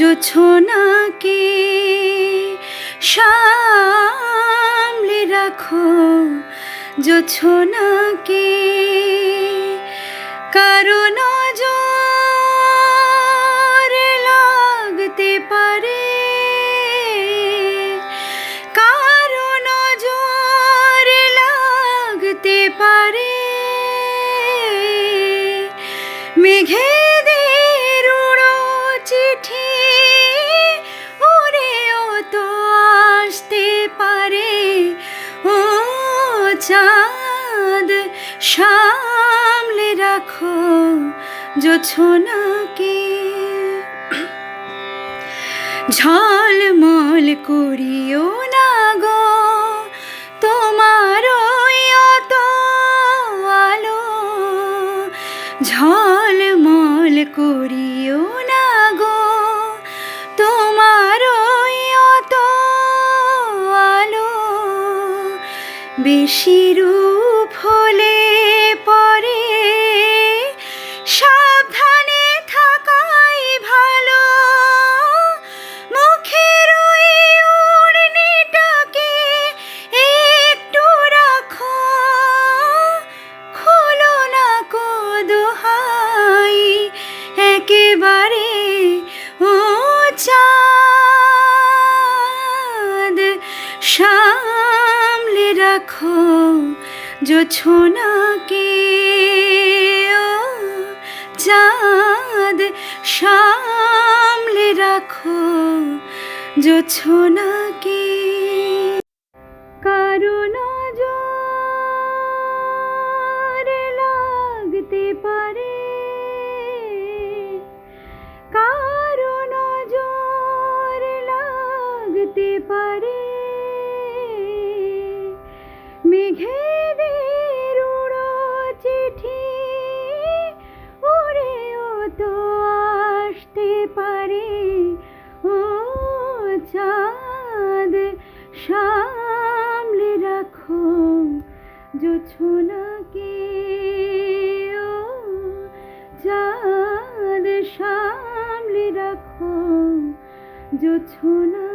জোছনাকে সামলে রাখো, জোছনাকে কারো নজরে লাগতে পারে, কারো নজরে লাগতে পারে। মেঘেদের উড়ো চিঠি উড়েও তো আসতে পারে। ও চাঁদ সামলে রাখো জোছনাকে, ঝলমল করিও না গো তোমার অত আলো, ঝলমল করিও না গো তোমার অত আলো। বেশি রূপ হলে পরে সাবধানে থাকাই ভালো, মুখের ওই উড়নিটাকে একটু রাখো, খোলো না কো দোহাই একেবারে। ও চাঁদ সামলে রাখো জোছনাকে, ও চাঁদ সামলে রাখো জোছনাকে। কারো নজরে লাগতে পারে, কারো নজরে লাগতে পারে। মেঘেদের উড়ো চিঠি উড়েও তো আসতে পারে। ও চাঁদ সামলে রাখো জোছনাকে, ও চাঁদ সামলে রাখো জোছনা।